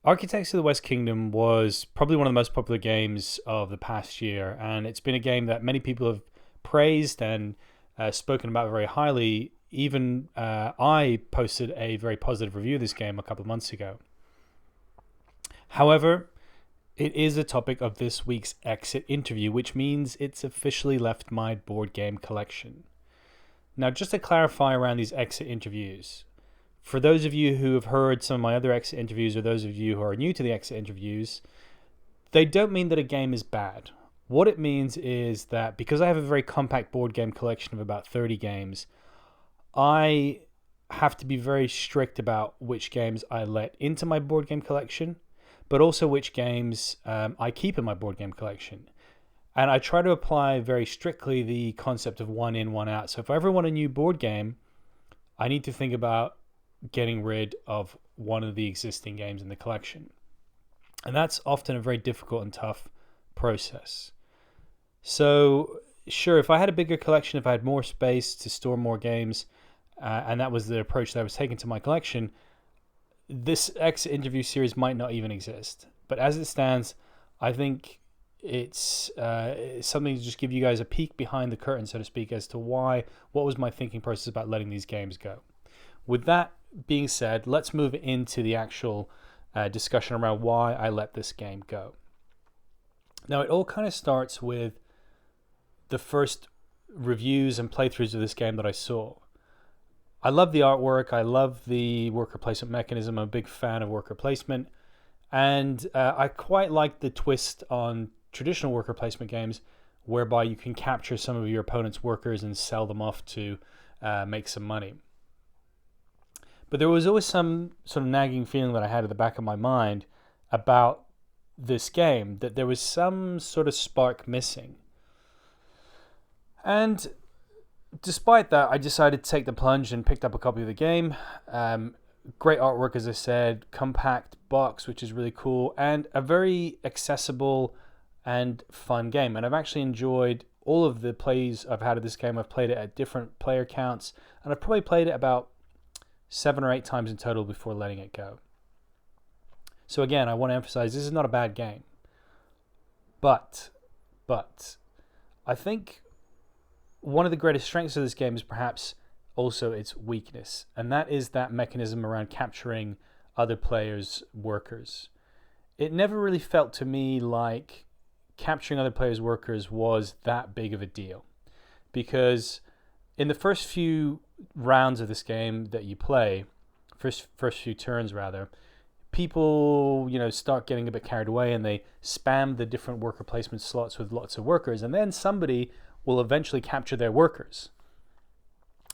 Architects of the West Kingdom was probably one of the most popular games of the past year, and it's been a game that many people have praised and spoken about very highly. Even I posted a very positive review of this game a couple of months ago. However, it is the topic of this week's exit interview, which means it's officially left my board game collection. Now, just to clarify around these exit interviews, for those of you who have heard some of my other exit interviews, or those of you who are new to the exit interviews, they don't mean that a game is bad. What it means is that because I have a very compact board game collection of about 30 games, I have to be very strict about which games I let into my board game collection, but also which games I keep in my board game collection. And I try to apply very strictly the concept of one in, one out. So if I ever want a new board game, I need to think about getting rid of one of the existing games in the collection. And that's often a very difficult and tough process. So, sure, if I had a bigger collection, if I had more space to store more games, and that was the approach that I was taking to my collection, this exit interview series might not even exist. But as it stands, I think it's something to just give you guys a peek behind the curtain, so to speak, as to what was my thinking process about letting these games go. With that being said, let's move into the actual discussion around why I let this game go. Now, it all kind of starts with the first reviews and playthroughs of this game that I saw. I love the artwork. I love the worker placement mechanism. I'm a big fan of worker placement. And I quite like the twist on traditional worker placement games whereby you can capture some of your opponent's workers and sell them off to make some money. But there was always some sort of nagging feeling that I had at the back of my mind about this game, that there was some sort of spark missing. And despite that, I decided to take the plunge and picked up a copy of the game. Great artwork, as I said, compact box, which is really cool, and a very accessible and fun game. And I've actually enjoyed all of the plays I've had of this game. I've played it at different player counts, and I've probably played it about 7 or 8 times in total before letting it go. So again, I want to emphasize this is not a bad game. But I think one of the greatest strengths of this game is perhaps also its weakness, and that is that mechanism around capturing other players' workers. It never really felt to me like capturing other players' workers was that big of a deal, because in the first few rounds of this game that you play, first few turns rather, people start getting a bit carried away and they spam the different worker placement slots with lots of workers, and then somebody will eventually capture their workers.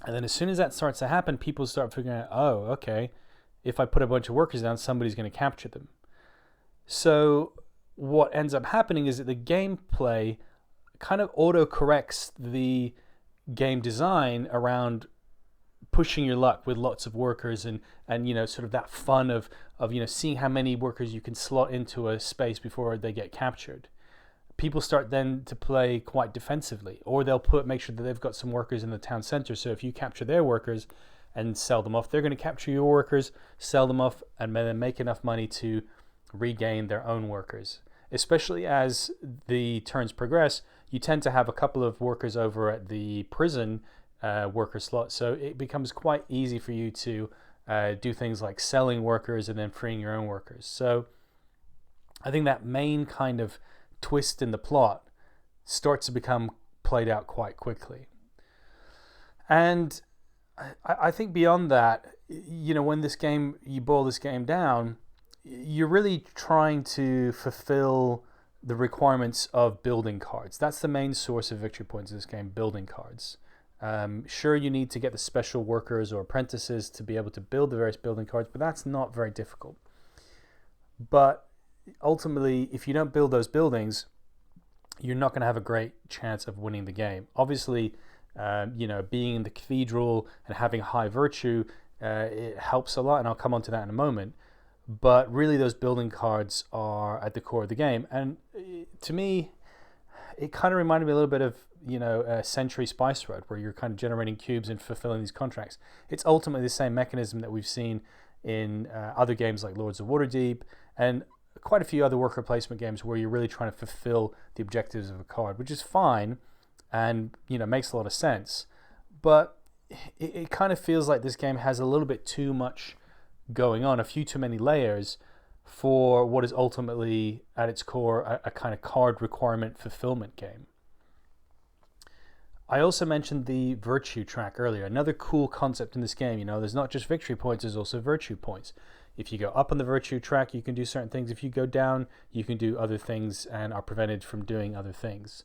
And then as soon as that starts to happen, people start figuring out, oh, okay, if I put a bunch of workers down, somebody's going to capture them. So what ends up happening is that the gameplay kind of auto-corrects the game design around pushing your luck with lots of workers and sort of that fun of seeing how many workers you can slot into a space before they get captured. People start then to play quite defensively, or they'll make sure that they've got some workers in the town center. So if you capture their workers and sell them off, they're going to capture your workers, sell them off, and then make enough money to regain their own workers. Especially as the turns progress, you tend to have a couple of workers over at the prison worker slot, so it becomes quite easy for you to do things like selling workers and then freeing your own workers. So I think that main kind of twist in the plot starts to become played out quite quickly. And I think beyond that, when you boil this game down, you're really trying to fulfill the requirements of building cards. That's the main source of victory points in this game, building cards. Sure, you need to get the special workers or apprentices to be able to build the various building cards, but that's not very difficult. But ultimately, if you don't build those buildings, you're not going to have a great chance of winning the game. Obviously, being in the cathedral and having high virtue, it helps a lot, and I'll come on to that in a moment. But really, those building cards are at the core of the game. And to me, it kind of reminded me a little bit of Century Spice Road, where you're kind of generating cubes and fulfilling these contracts. It's ultimately the same mechanism that we've seen in other games like Lords of Waterdeep, and quite a few other worker placement games where you're really trying to fulfill the objectives of a card, which is fine and makes a lot of sense. But it kind of feels like this game has a little bit too much going on, a few too many layers for what is ultimately at its core a kind of card requirement fulfillment game. I also mentioned the virtue track earlier. Another cool concept in this game, there's not just victory points, there's also virtue points. If you go up on the virtue track, you can do certain things. If you go down, you can do other things and are prevented from doing other things.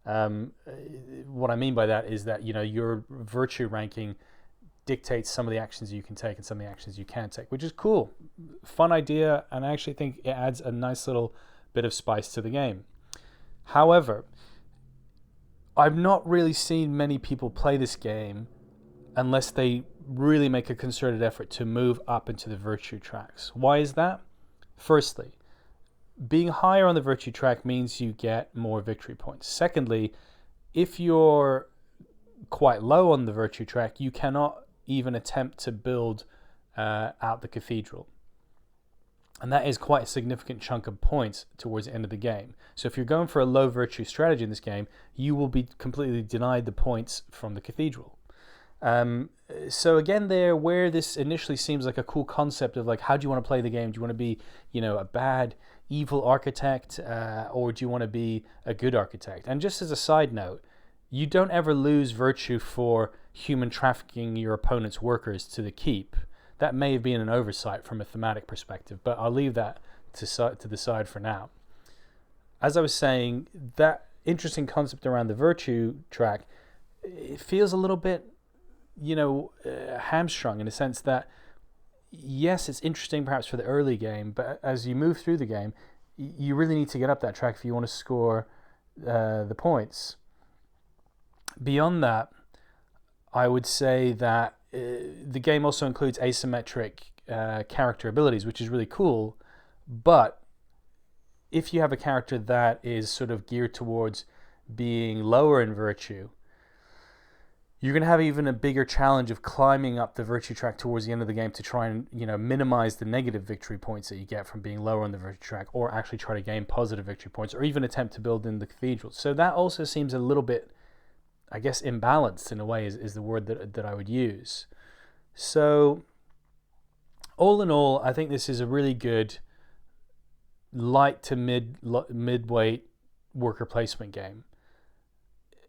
What I mean by that is that your virtue ranking dictates some of the actions you can take and some of the actions you can't take, which is cool. Fun idea, and I actually think it adds a nice little bit of spice to the game. However, I've not really seen many people play this game unless they really make a concerted effort to move up into the virtue tracks. Why is that? Firstly, being higher on the virtue track means you get more victory points. Secondly, if you're quite low on the virtue track, you cannot even attempt to build out the cathedral. And that is quite a significant chunk of points towards the end of the game. So if you're going for a low virtue strategy in this game, you will be completely denied the points from the cathedral. So again, where this initially seems like a cool concept of like, how do you want to play the game? Do you want to be, a bad, evil architect, or do you want to be a good architect? And just as a side note, you don't ever lose virtue for human trafficking your opponent's workers to the keep. That may have been an oversight from a thematic perspective, but I'll leave that to the side for now. As I was saying, that interesting concept around the virtue track, it feels a little bit hamstrung in a sense that, yes, it's interesting perhaps for the early game, but as you move through the game, you really need to get up that track if you want to score the points. Beyond that, I would say that the game also includes asymmetric character abilities, which is really cool, but if you have a character that is sort of geared towards being lower in virtue, you're going to have even a bigger challenge of climbing up the virtue track towards the end of the game to try and minimize the negative victory points that you get from being lower on the virtue track, or actually try to gain positive victory points, or even attempt to build in the cathedral. So that also seems a little bit, I guess, imbalanced in a way is the word that I would use. So all in all, I think this is a really good light to mid-weight worker placement game.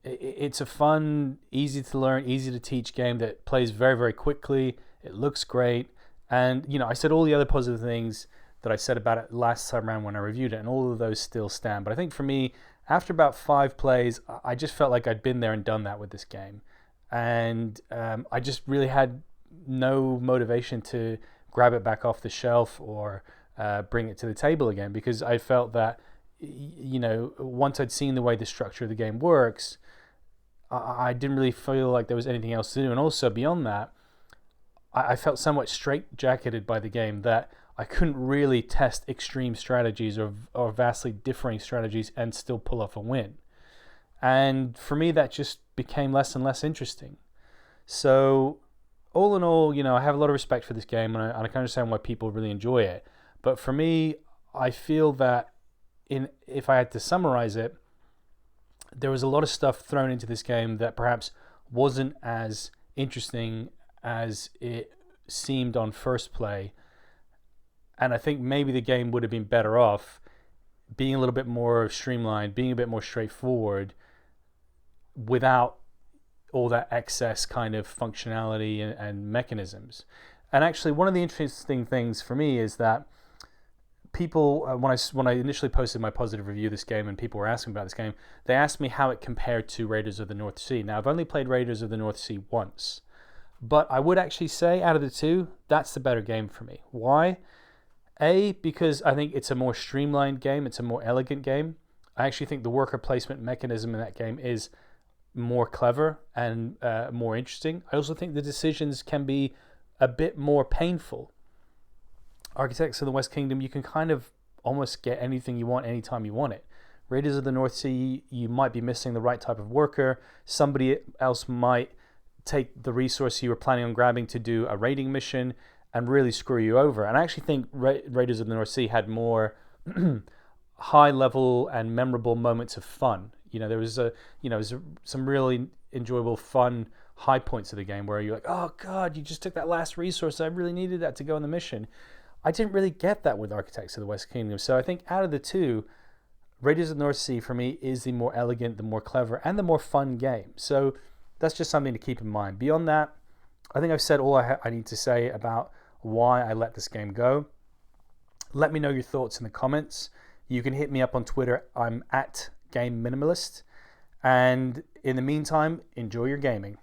It's a fun, easy to learn, easy to teach game that plays very, very quickly. It looks great. And, I said all the other positive things that I said about it last time around when I reviewed it, and all of those still stand. But I think for me, after about 5 plays, I just felt like I'd been there and done that with this game. And I just really had no motivation to grab it back off the shelf or bring it to the table again, because I felt that, once I'd seen the way the structure of the game works, I didn't really feel like there was anything else to do. And also beyond that, I felt somewhat straitjacketed by the game that I couldn't really test extreme strategies or vastly differing strategies and still pull off a win. And for me, that just became less and less interesting. So all in all, I have a lot of respect for this game, and I can understand why people really enjoy it. But for me, I feel that if I had to summarize it, there was a lot of stuff thrown into this game that perhaps wasn't as interesting as it seemed on first play. And I think maybe the game would have been better off being a little bit more streamlined, being a bit more straightforward, without all that excess kind of functionality and mechanisms. And actually, one of the interesting things for me is that people, when I initially posted my positive review of this game and people were asking about this game, they asked me how it compared to Raiders of the North Sea. Now, I've only played Raiders of the North Sea once, but I would actually say out of the two, that's the better game for me. Why? A, because I think it's a more streamlined game, it's a more elegant game. I actually think the worker placement mechanism in that game is more clever and more interesting. I also think the decisions can be a bit more painful. Architects of the West Kingdom, you can kind of almost get anything you want anytime you want it. Raiders of the North Sea, you might be missing the right type of worker. Somebody else might take the resource you were planning on grabbing to do a raiding mission, and really screw you over. And I actually think Raiders of the North Sea had more high level and memorable moments of fun. There was some really enjoyable, fun high points of the game where you're like, oh God, you just took that last resource. I really needed that to go on the mission. I didn't really get that with Architects of the West Kingdom. So I think out of the two, Raiders of the North Sea for me is the more elegant, the more clever, and the more fun game. So that's just something to keep in mind. Beyond that, I think I've said all I need to say about why I let this game go. Let me know your thoughts in the comments. You can hit me up on Twitter. I'm at Game Minimalist. And in the meantime, enjoy your gaming.